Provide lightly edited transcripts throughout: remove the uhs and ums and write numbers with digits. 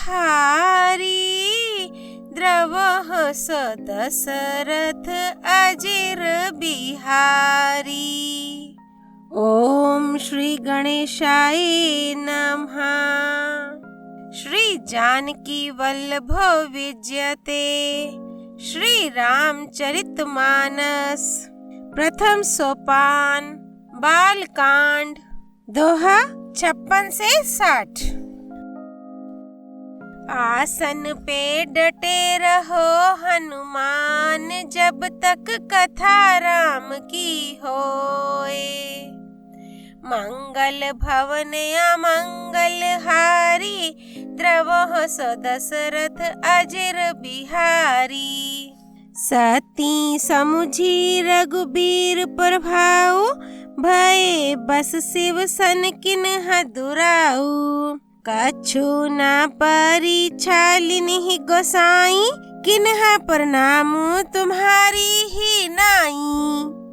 बिहारी द्रवः स दशरथ अजिर बिहारी। ओम श्री गणेशाय नमः। श्री जानकी वल्लभो विजयते श्री रामचरितमानस। प्रथम सोपान बालकांड। दोहा 56 से 60। आसन पे डटे रहो हनुमान, जब तक कथा राम की होए। मंगल भवन अमंगल हारी, द्रवः स दशरथ अजिर बिहारी। सती समुझी रघुबीर प्रभाऊ, भये बस शिव सन किन्ह दुराऊ। कछु न परीक्षा लिन्हि गोसाई, किन्ह प्रणामु तुम्हारी ही नाई।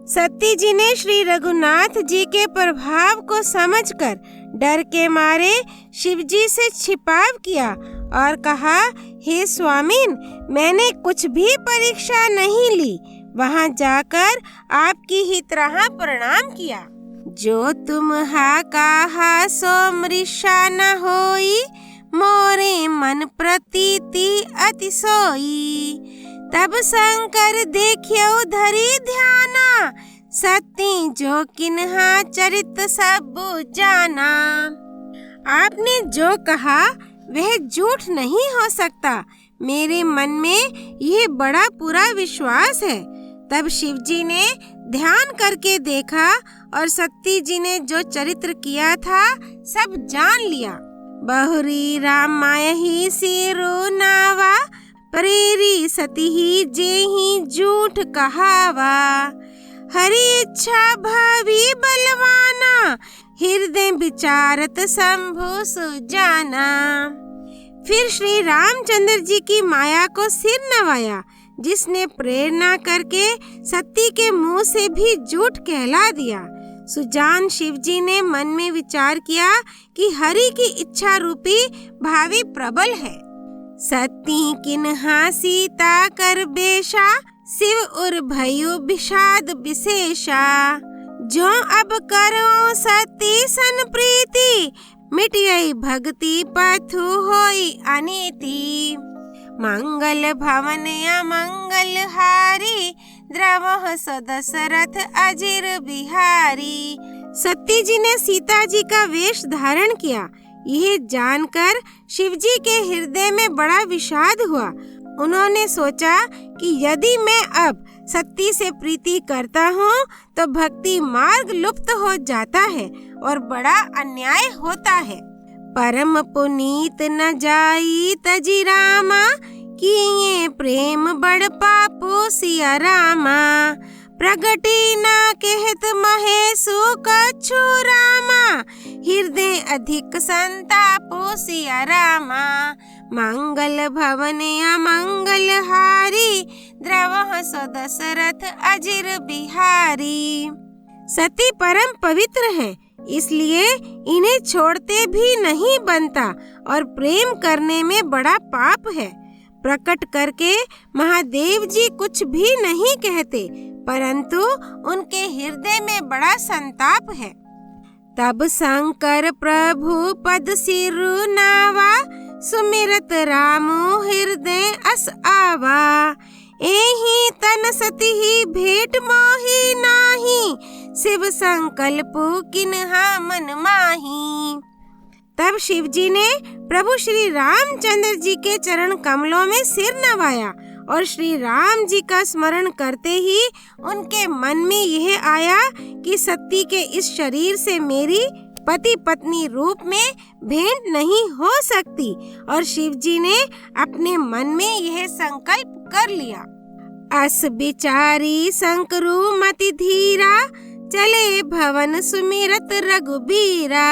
सती जी ने श्री रघुनाथ जी के प्रभाव को समझकर डर के मारे शिव जी से छिपाव किया और कहा, हे स्वामीन, मैंने कुछ भी परीक्षा नहीं ली, वहां जाकर आपकी ही तरह प्रणाम किया। जो तुम हा कहा सो मृषा न होई, मोरे मन प्रतीति अति सोई। तब शंकर देखियो धरी ध्याना, सती जो किन्हा चरित सब जाना। आपने जो कहा वह झूठ नहीं हो सकता, मेरे मन में यह बड़ा पूरा विश्वास है। तब शिव जी ने ध्यान करके देखा और सती जी ने जो चरित्र किया था सब जान लिया। बहुरी राम माया ही सिरु नावा, प्रेरी सती ही जे ही झूठ कहावा। हरि इच्छा भावी बलवाना, हृदय विचारत शंभु सुजाना। फिर श्री रामचंद्र जी की माया को सिर नवाया, जिसने प्रेरणा करके सती के मुंह से भी झूठ कहला दिया। सुजान शिव जी ने मन में विचार किया कि हरि की इच्छा रूपी भावी प्रबल है। सती किन्हा सीता कर बेशा, शिव उर भयो विषाद विशेषा। जो अब करो सती सन प्रीति, मिटियई भक्ति पथु होई अनीति। मंगल भवन अमंगल हारी, द्रवः स दशरथ अजिर बिहारी। सती जी ने सीता जी का वेश धारण किया। यह जानकर शिव जी के हृदय में बड़ा विषाद हुआ। उन्होंने सोचा कि यदि मैं अब सती से प्रीति करता हूँ तो भक्ति मार्ग लुप्त हो जाता है और बड़ा अन्याय होता है। परम पुनीत न जाई तजी रामा, किए प्रेम बड़ पापो सिया रामा। प्रगति ना कहत महेशु कछु रामा, हृदय अधिक संतापो सिया रामा। मंगल भवन अमंगल हारी, द्रवः स दशरथ अजिर बिहारी। सती परम पवित्र है, इसलिए इन्हें छोड़ते भी नहीं बनता और प्रेम करने में बड़ा पाप है। प्रकट करके महादेव जी कुछ भी नहीं कहते, परंतु उनके हृदय में बड़ा संताप है। तब शंकर प्रभु पद सिरु नावा, सुमिरत रामो हृदय अस आवा। एहि तन सती ही भेंट मोहि नाही, शिव संकल्प किन्हा मन माही। तब शिव जी ने प्रभु श्री रामचंद्र जी के चरण कमलों में सिर नवाया और श्री राम जी का स्मरण करते ही उनके मन में यह आया कि सती के इस शरीर से मेरी पति पत्नी रूप में भेंट नहीं हो सकती, और शिव जी ने अपने मन में यह संकल्प कर लिया। अस बिचारी शंकरु मति धीरा, चले भवन सुमिरत रघुबीरा।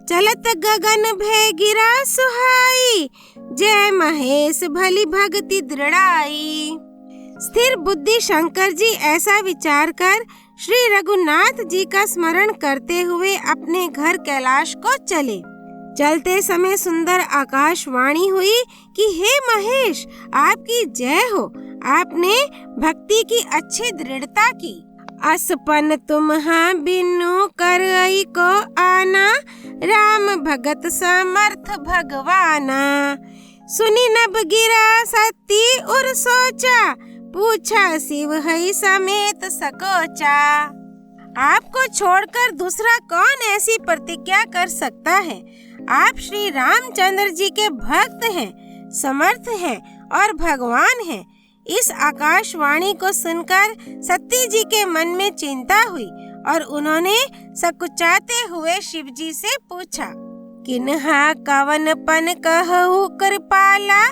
चलत गगन भय गिरा सुहाई, जय महेश भली भक्ति दृढ़ाई। स्थिर बुद्धि शंकर जी ऐसा विचार कर श्री रघुनाथ जी का स्मरण करते हुए अपने घर कैलाश को चले। चलते समय सुंदर आकाशवाणी हुई कि हे महेश, आपकी जय हो, आपने भक्ति की अच्छी दृढ़ता की। असपन तुम्हा बिनु करई को आना, राम भगत समर्थ भगवाना। सुनी नभ गिरा सती उर सोचा, पूछा शिव हई समेत सकोचा। आपको छोड़कर दूसरा कौन ऐसी प्रतिज्ञा कर सकता है? आप श्री रामचंद्र जी के भक्त हैं, समर्थ हैं और भगवान हैं। इस आकाशवाणी को सुनकर सती जी के मन में चिंता हुई और उन्होंने सकुचाते हुए शिव जी से पूछा, किन्हा कवन पन कहु कृपाला,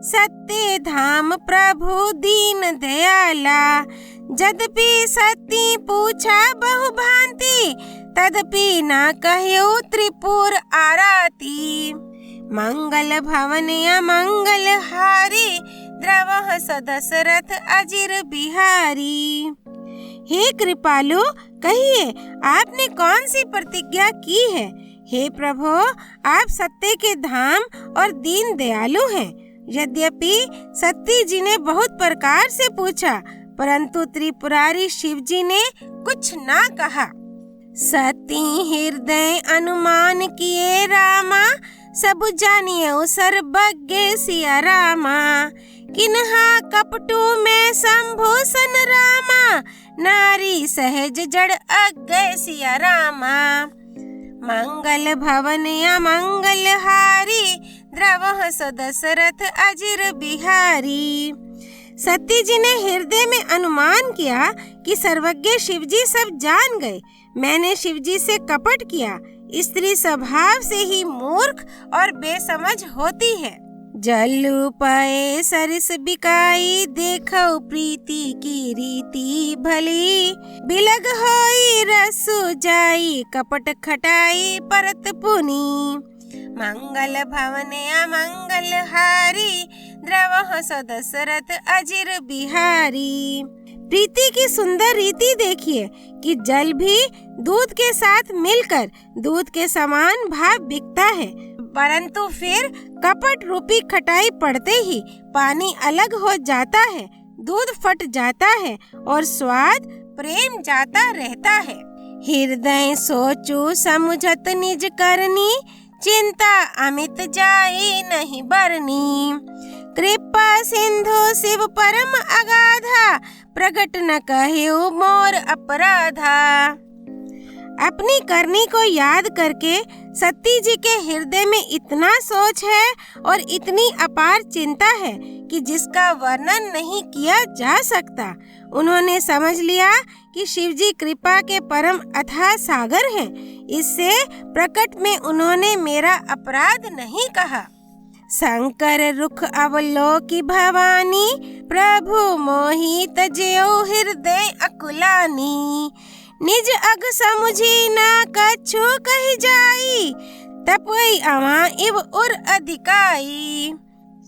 सत्य धाम प्रभु दीन दयाला। यद्यपि सती पूछा बहु भांति, तदपि न कहु त्रिपुर आरती। मंगल भवन अमंगल हारी, द्रवः सदशरथ अजिर बिहारी। हे कृपालु, कहिए आपने कौन सी प्रतिज्ञा की है? हे प्रभु, आप सत्य के धाम और दीन दयालु हैं। यद्यपि सती जी ने बहुत प्रकार से पूछा, परंतु त्रिपुरारी शिव जी ने कुछ ना कहा। सती हृदय अनुमान किए रामा, सब जानियो सर्वज्ञ सिया रामा। किन्हा कपटू में शंभु सन रामा, नारी सहज जड़ अज्ञ सिया रामा। मंगल भवन अमंगल हारी, द्रवः सदशरथ अजिर बिहारी। सती जी ने हृदय में अनुमान किया कि सर्वज्ञ शिवजी सब जान गए। मैंने शिवजी से कपट किया। स्त्री स्वभाव से ही मूर्ख और बेसमझ होती है। जल्लू पाए सरिस बिकाई, देखो प्रीति की रीति भली। बिलग होई रसु जाई, कपट खटाई परत पुनी। मंगल भवन अमंगल हारी, द्रवः सदशरथ अजिर बिहारी। प्रीति की सुंदर रीति देखिए कि जल भी दूध के साथ मिलकर दूध के समान भाव बिकता है, परंतु फिर कपट रूपी खटाई पड़ते ही पानी अलग हो जाता है, दूध फट जाता है और स्वाद प्रेम जाता रहता है। हृदय सोचू समुझत निज करनी, चिंता अमित जाई नहीं बरनी। कृपा सिंधु शिव परम अगाधा, प्रगट न कहियो मोर अपराधा। अपनी करनी को याद करके सती जी के हृदय में इतना सोच है और इतनी अपार चिंता है कि जिसका वर्णन नहीं किया जा सकता। उन्होंने समझ लिया कि शिवजी कृपा के परम अथाह सागर हैं। इससे प्रकट में उन्होंने मेरा अपराध नहीं कहा। शंकर रुख अवलोकी भवानी, प्रभु मोहि तजयो हृदय अकुलानी। निज अग समुझी ना कछु कही जाई, तपई अवा इव उर अधिकाई।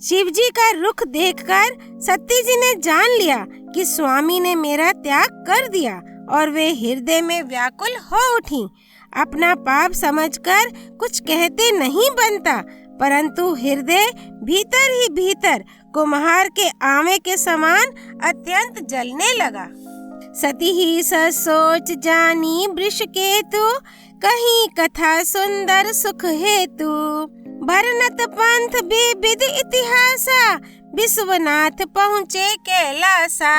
शिवजी का रुख देखकर सती जी ने जान लिया कि स्वामी ने मेरा त्याग कर दिया और वे हृदय में व्याकुल हो उठी। अपना पाप समझकर कुछ कहते नहीं बनता, परंतु हृदय भीतर ही भीतर कुम्हार के आवे के समान अत्यंत जलने लगा। सती ही सोच जानी वृष केतु, कहीं कथा सुंदर सुख हेतु। भरनत पंथ विविध इतिहासा, विश्वनाथ पहुँचे कैलासा।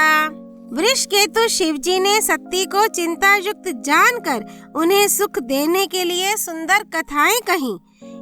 वृष केतु शिवजी ने सती को चिंता युक्त जानकर उन्हें सुख देने के लिए सुंदर कथाएं कहीं।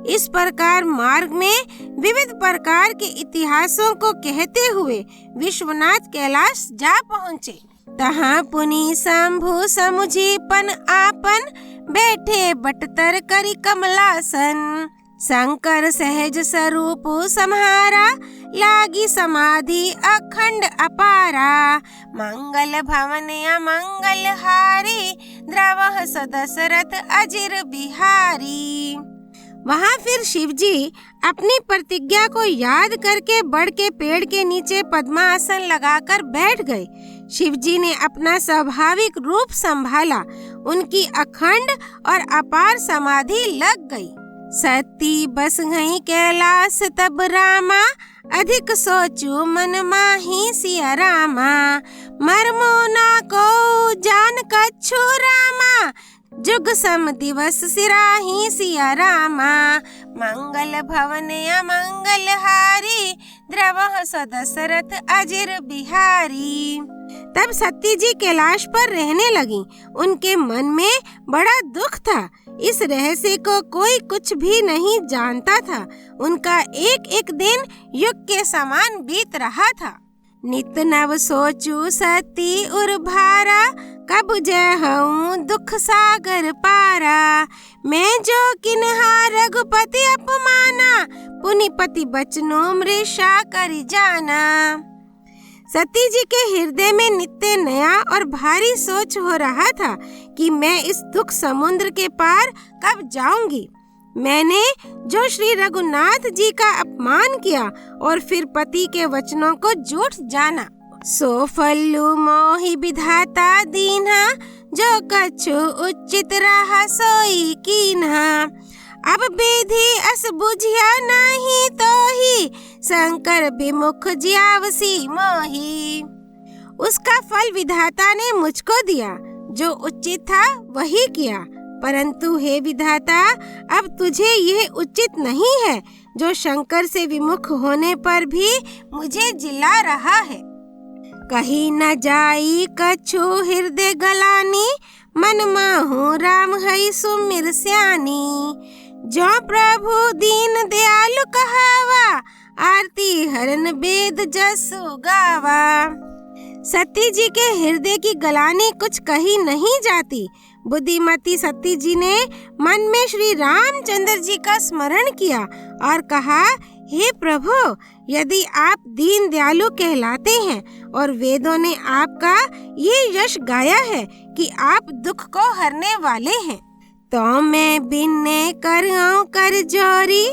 इस प्रकार मार्ग में विविध प्रकार के इतिहासों को कहते हुए विश्वनाथ कैलाश जा पहुँचे। तहाँ पुनि शंभु समुझी पन आपन, बैठे बटतर करी कमलासन। शंकर सहज स्वरूप सम्हारा, लागी समाधि अखंड अपारा। मंगल भवन अमंगल हारी, द्रवः सदशरथ अजिर बिहारी। वहाँ फिर शिवजी अपनी प्रतिज्ञा को याद करके बड़ के पेड़ के नीचे पद्मासन लगाकर बैठ गए। शिवजी ने अपना स्वाभाविक रूप संभाला। उनकी अखंड और अपार समाधि लग गई। सती बस गई कैलाश तब रामा, अधिक सोचू मन माही सिया रामा। मरमो ना को जान कछु रामा, जुग सम दिवस सिराही सिया रामा। मंगल भवन अमंगल हारी, द्रवह सदशरथ अजिर बिहारी। तब सती जी कैलाश पर रहने लगी। उनके मन में बड़ा दुख था। इस रहस्य को कोई कुछ भी नहीं जानता था। उनका एक एक दिन युग के समान बीत रहा था। नित नव सोचू सती उर भारा, कब जय हूँ दुख सागर पारा। मैं जो किन्हा रघुपति अपमाना, पुनिपति बचनो मृषा करि जाना। सती जी के हृदय में नित्य नया और भारी सोच हो रहा था कि मैं इस दुख समुद्र के पार कब जाऊंगी। मैंने जो श्री रघुनाथ जी का अपमान किया और फिर पति के वचनों को झूठ जाना, सो फल्लु मोहि विधाता दीन्हा, जो कछु उचित रहा सोई कीन्हा। अब विधि अस बुझिया नहीं तो ही, शंकर विमुख जियावसी मोही। उसका फल विधाता ने मुझको दिया, जो उचित था वही किया। परंतु हे विधाता, अब तुझे यह उचित नहीं है, जो शंकर से विमुख होने पर भी मुझे जिला रहा है। कहीं न जाई कछु हृदय गलानी, मन माहू राम हई सुमिर स्यानी। जो प्रभु दीन दयालु कहावा, आरती हरन वेद जसु गावा। सती जी के हृदय की गलानी कुछ कही नहीं जाती। बुद्धिमती सती जी ने मन में श्री रामचंद्र जी का स्मरण किया और कहा, हे प्रभु, यदि आप दीन दयालु कहलाते हैं और वेदों ने आपका ये यश गाया है कि आप दुख को हरने वाले हैं, तो मैं बिन्ने कर जोरी,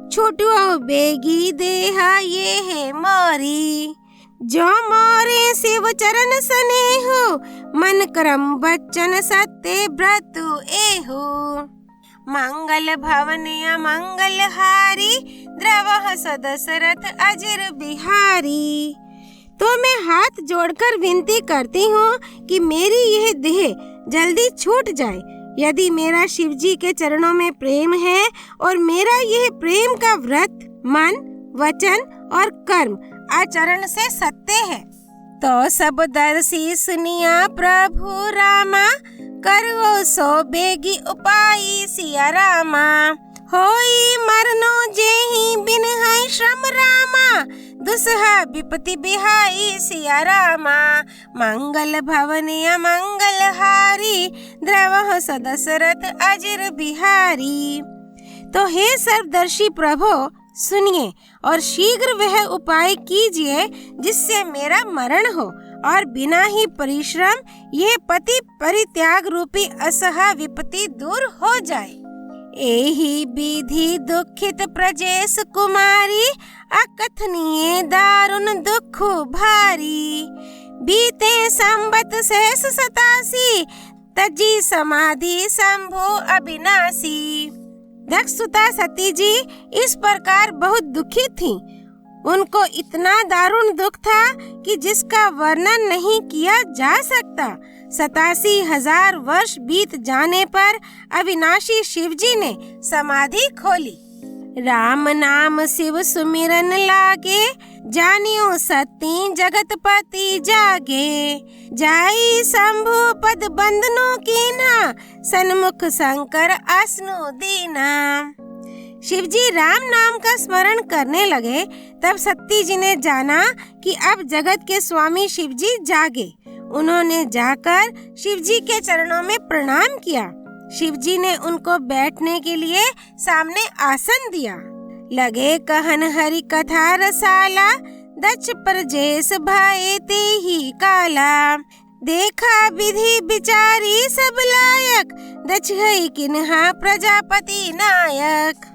छूटो बेगी देहा ये है मोरी। जो मोरे शिव चरण स्नेहो, मन क्रम बच्चन सत्य व्रतु एहो। मंगल भवन अमंगल हारी, द्रवह सदशरथ अजिर बिहारी। तो मैं हाथ जोड़कर विनती करती हूँ कि मेरी यह देह जल्दी छूट जाए। यदि मेरा शिव जी के चरणों में प्रेम है और मेरा यह प्रेम का व्रत मन, वचन और कर्म आचरण से सत्य है, तो सब दर्शी सुनिया प्रभु रामा। करो सो बेगी उपाय सिया रामा। होई मरनो जेहि बिन है श्रम रामा, दुसहा विपति बिहाई सिया रामा। मंगल भवन अमंगल हारी, द्रवह सदशरथ अजिर बिहारी। तो हे सर्वदर्शी प्रभु, सुनिए और शीघ्र वह उपाय कीजिए जिससे मेरा मरण हो और बिना ही परिश्रम यह पति परित्याग रूपी असहा विपत्ति दूर हो जाए। एहि विधि दुखित प्रजेश कुमारी, अकथनीय दारुण दुख भारी। बीते संबत सहस 87, तजी समाधि शंभु अविनाशी। दक्षसुता सती जी इस प्रकार बहुत दुखी थीं। उनको इतना दारुण दुख था कि जिसका वर्णन नहीं किया जा सकता। 87,000 वर्ष बीत जाने पर अविनाशी शिव जी ने समाधि खोली। राम नाम शिव सुमिरन लागे, जानियो सती जगतपति जागे। जाई शंभु पद बंदनो कीन्हा, सन्मुख शंकर असनु दीना। शिव जी राम नाम का स्मरण करने लगे। तब सती जी ने जाना कि अब जगत के स्वामी शिव जी जागे। उन्होंने जाकर शिव जी के चरणों में प्रणाम किया। शिव जी ने उनको बैठने के लिए सामने आसन दिया। लगे कहन हरि कथा रसाला, दक्ष प्रजेश भये तेहि काला। देखा विधि विचारी सब लायक, दक्ष है किन्हा प्रजापति नायक।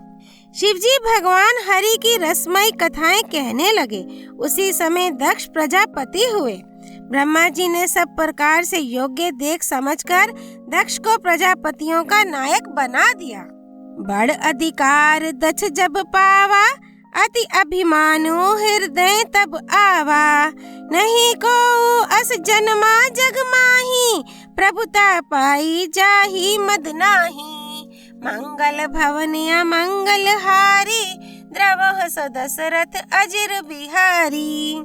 शिव जी भगवान हरि की रसमयी कथाएं कहने लगे। उसी समय दक्ष प्रजापति हुए। ब्रह्मा जी ने सब प्रकार से योग्य देख समझकर दक्ष को प्रजापतियों का नायक बना दिया। बड़ अधिकार दक्ष जब पावा, अति अभिमानो हृदय तब आवा। नहीं को अस जन्मा जग माही, प्रभुता पाई जाही मद नाही। मंगल भवन अमंगल हारी, द्रवह सो दशरथ अजिर बिहारी।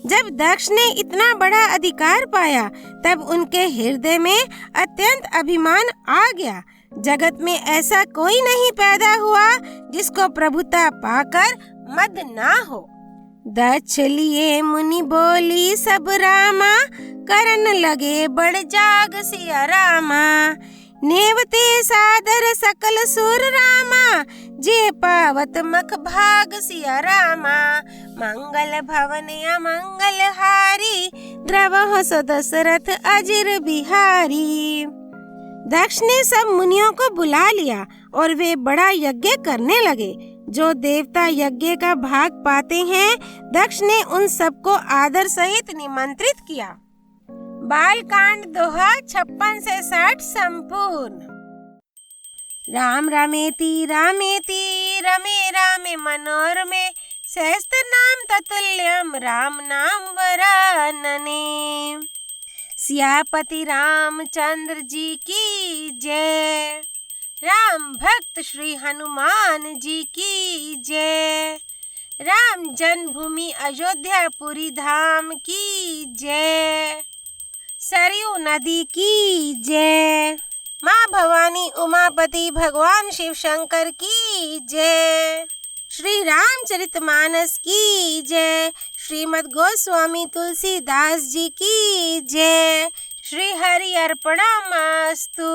जब दक्ष ने इतना बड़ा अधिकार पाया तब उनके हृदय में अत्यंत अभिमान आ गया। जगत में ऐसा कोई नहीं पैदा हुआ जिसको प्रभुता पाकर मद ना हो। दक्ष लिए मुनि बोली सब रामा, करन लगे बड़ जाग सिया रामा। नेवते सादर सकल सुर रामा, जे पावत मख भाग सिया रामा। मंगल भवन अमंगल हारी, द्रवह सो दशरथ अजिर बिहारी। दक्ष ने सब मुनियों को बुला लिया और वे बड़ा यज्ञ करने लगे। जो देवता यज्ञ का भाग पाते हैं, दक्ष ने उन सबको आदर सहित निमंत्रित किया। बालकांड दोहा 56 से 60 संपूर्ण। राम रामेति रामेति रमे रामे मनोरमे, सहस्त्र नाम ततुल्यम राम नाम वरानने। सियापति रामचंद्र जी की जय। राम भक्त श्री हनुमान जी की जय। राम जन्मभूमि अयोध्यापुरी धाम की जय। सरयू नदी की जय। माँ भवानी उमापति भगवान शिव शंकर की जय। श्री रामचरितमानस की जय। श्रीमद् गोस्वामी तुलसीदास जी की जय। श्री हरि अर्पणमस्तु।